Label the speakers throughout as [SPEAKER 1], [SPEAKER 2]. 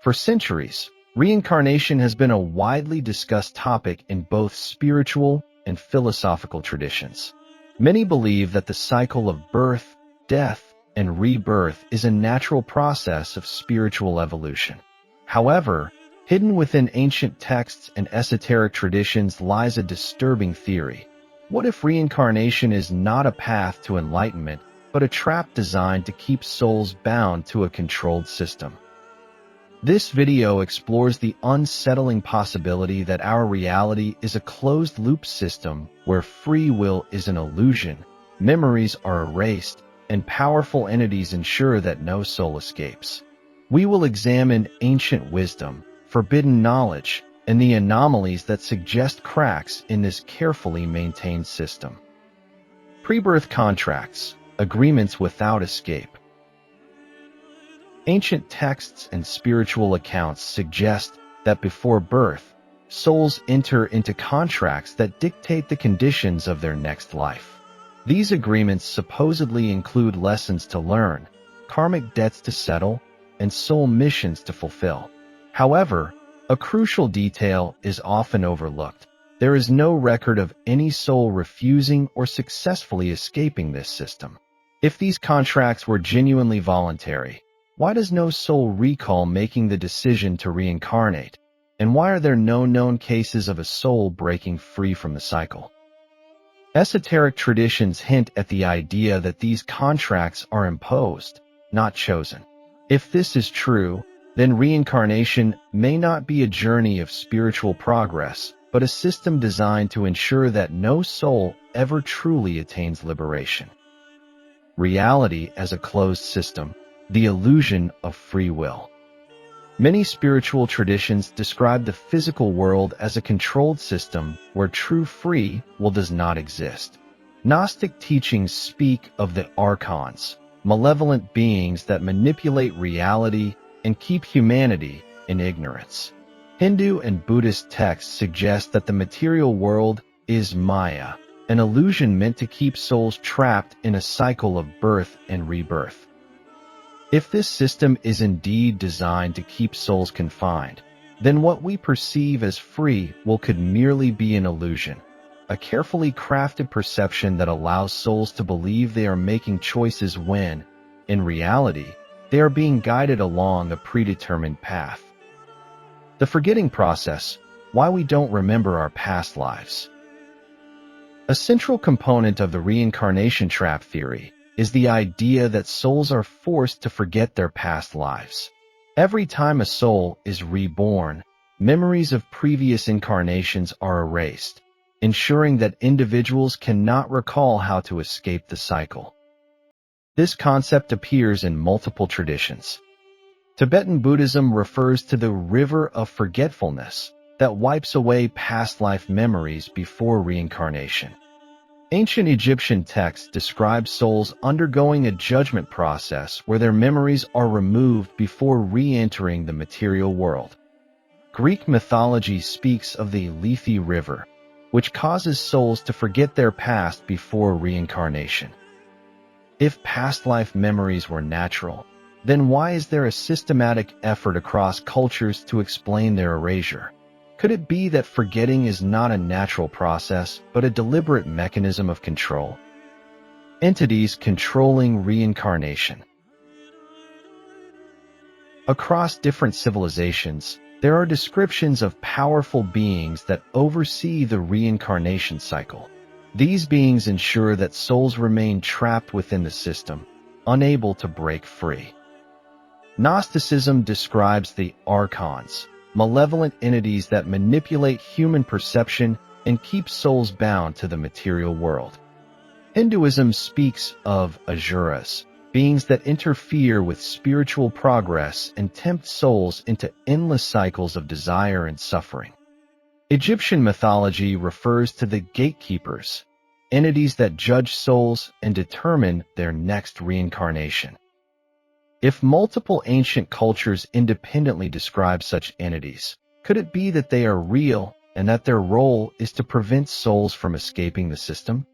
[SPEAKER 1] For centuries, reincarnation has been a widely discussed topic in both spiritual and philosophical traditions. Many believe that the cycle of birth, death, and rebirth is a natural process of spiritual evolution. However, hidden within ancient texts and esoteric traditions lies a disturbing theory. What if reincarnation is not a path to enlightenment, but a trap designed to keep souls bound to a controlled system? This video explores the unsettling possibility that our reality is a closed-loop system where free will is an illusion, memories are erased, and powerful entities ensure that no soul escapes. We will examine ancient wisdom, forbidden knowledge, and the anomalies that suggest cracks in this carefully maintained system. Pre-birth contracts, agreements without escape. Ancient texts and spiritual accounts suggest that before birth, souls enter into contracts that dictate the conditions of their next life. These agreements supposedly include lessons to learn, karmic debts to settle, and soul missions to fulfill. However, a crucial detail is often overlooked. There is no record of any soul refusing or successfully escaping this system. If these contracts were genuinely voluntary, why does no soul recall making the decision to reincarnate? And why are there no known cases of a soul breaking free from the cycle? Esoteric traditions hint at the idea that these contracts are imposed, not chosen. If this is true, then reincarnation may not be a journey of spiritual progress, but a system designed to ensure that no soul ever truly attains liberation. Reality as a closed system, the illusion of free will. Many spiritual traditions describe the physical world as a controlled system where true free will does not exist. Gnostic teachings speak of the archons, malevolent beings that manipulate reality and keep humanity in ignorance. Hindu and Buddhist texts suggest that the material world is Maya, an illusion meant to keep souls trapped in a cycle of birth and rebirth. If this system is indeed designed to keep souls confined, then what we perceive as free will could merely be an illusion, a carefully crafted perception that allows souls to believe they are making choices when, in reality, they are being guided along a predetermined path. The forgetting process, why we don't remember our past lives. A central component of the reincarnation trap theory is the idea that souls are forced to forget their past lives. Every time a soul is reborn, memories of previous incarnations are erased, ensuring that individuals cannot recall how to escape the cycle. This concept appears in multiple traditions. Tibetan Buddhism refers to the river of forgetfulness that wipes away past life memories before reincarnation. Ancient Egyptian texts describe souls undergoing a judgment process where their memories are removed before re-entering the material world. Greek mythology speaks of the Lethe River, which causes souls to forget their past before reincarnation. If past life memories were natural, then why is there a systematic effort across cultures to explain their erasure? Could it be that forgetting is not a natural process, but a deliberate mechanism of control? Entities controlling reincarnation. Across different civilizations, there are descriptions of powerful beings that oversee the reincarnation cycle. These beings ensure that souls remain trapped within the system, unable to break free. Gnosticism describes the archons, malevolent entities that manipulate human perception and keep souls bound to the material world. Hinduism speaks of asuras, beings that interfere with spiritual progress and tempt souls into endless cycles of desire and suffering. Egyptian mythology refers to the gatekeepers, entities that judge souls and determine their next reincarnation. If multiple ancient cultures independently describe such entities, could it be that they are real and that their role is to prevent souls from escaping the system?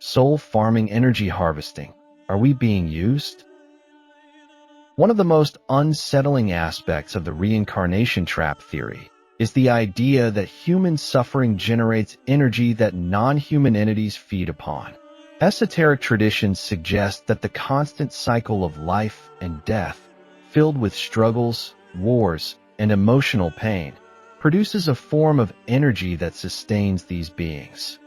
[SPEAKER 1] Soul farming, energy harvesting. Are we being used? One of the most unsettling aspects of the reincarnation trap theory is the idea that human suffering generates energy that non-human entities feed upon. Esoteric traditions suggest that the constant cycle of life and death, filled with struggles, wars, and emotional pain, produces a form of energy that sustains these beings.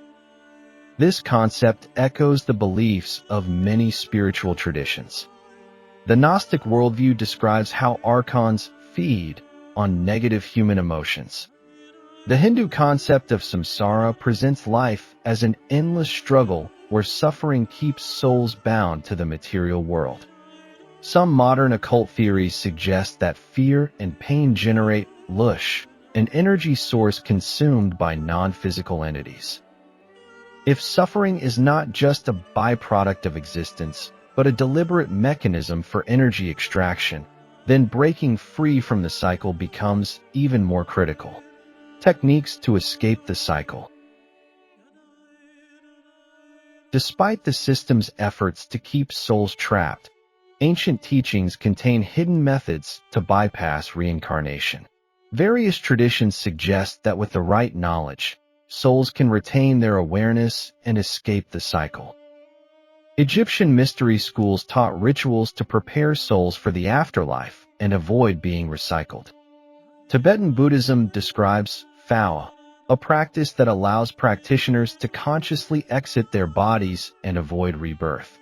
[SPEAKER 1] This concept echoes the beliefs of many spiritual traditions. The Gnostic worldview describes how archons feed on negative human emotions. The Hindu concept of samsara presents life as an endless struggle where suffering keeps souls bound to the material world. Some modern occult theories suggest that fear and pain generate lush, an energy source consumed by non-physical entities. If suffering is not just a byproduct of existence, but a deliberate mechanism for energy extraction, then breaking free from the cycle becomes even more critical. Techniques to escape the cycle. Despite the system's efforts to keep souls trapped, ancient teachings contain hidden methods to bypass reincarnation. Various traditions suggest that with the right knowledge, souls can retain their awareness and escape the cycle. Egyptian mystery schools taught rituals to prepare souls for the afterlife and avoid being recycled. Tibetan Buddhism describes Phawa, a practice that allows practitioners to consciously exit their bodies and avoid rebirth.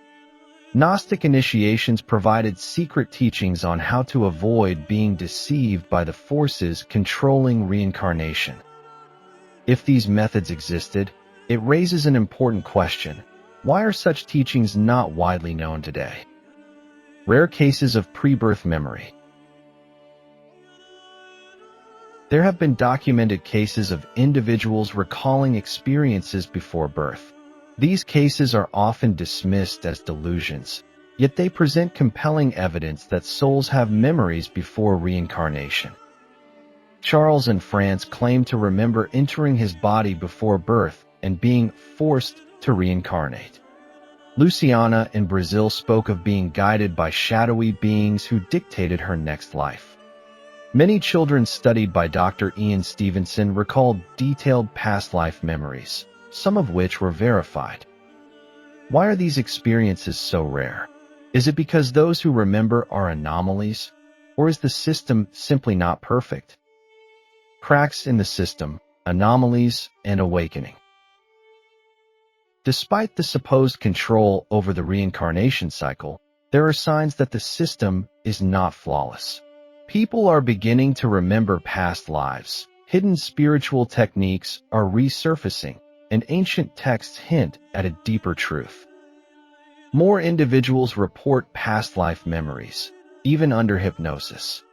[SPEAKER 1] Gnostic initiations provided secret teachings on how to avoid being deceived by the forces controlling reincarnation. If these methods existed, it raises an important question. Why are such teachings not widely known today? Rare cases of pre-birth memory. There have been documented cases of individuals recalling experiences before birth. These cases are often dismissed as delusions, yet they present compelling evidence that souls have memories before reincarnation. Charles in France claimed to remember entering his body before birth and being forced to reincarnate. Luciana in Brazil spoke of being guided by shadowy beings who dictated her next life. Many children studied by Dr. Ian Stevenson recalled detailed past life memories, some of which were verified. Why are these experiences so rare? Is it because those who remember are anomalies, or is the system simply not perfect? Cracks in the system, anomalies, and awakening. Despite the supposed control over the reincarnation cycle, there are signs that the system is not flawless. People are beginning to remember past lives, hidden spiritual techniques are resurfacing, and ancient texts hint at a deeper truth. More individuals report past life memories, even under hypnosis.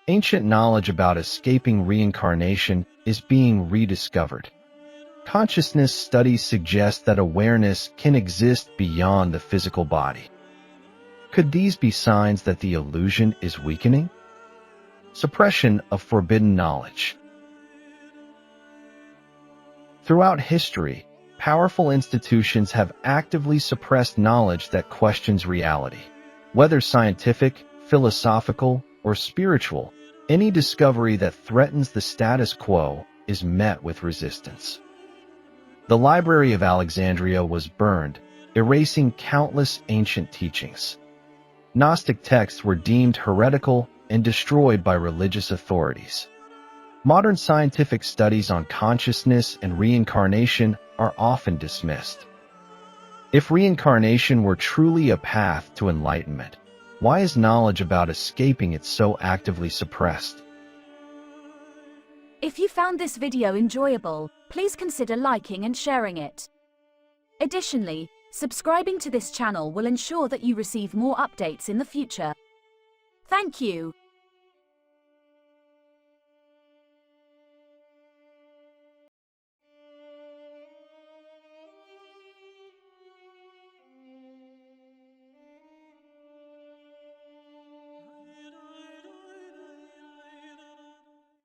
[SPEAKER 1] Ancient knowledge about escaping reincarnation is being rediscovered. Consciousness studies suggest that awareness can exist beyond the physical body. Could these be signs that the illusion is weakening? Suppression of forbidden knowledge. Throughout history, powerful institutions have actively suppressed knowledge that questions reality. Whether scientific, philosophical, or spiritual, any discovery that threatens the status quo is met with resistance. The Library of Alexandria was burned, erasing countless ancient teachings. Gnostic texts were deemed heretical and destroyed by religious authorities. Modern scientific studies on consciousness and reincarnation are often dismissed. If reincarnation were truly a path to enlightenment, why is knowledge about escaping it so actively suppressed?
[SPEAKER 2] If you found this video enjoyable, please consider liking and sharing it. Additionally, subscribing to this channel will ensure that you receive more updates in the future. Thank you.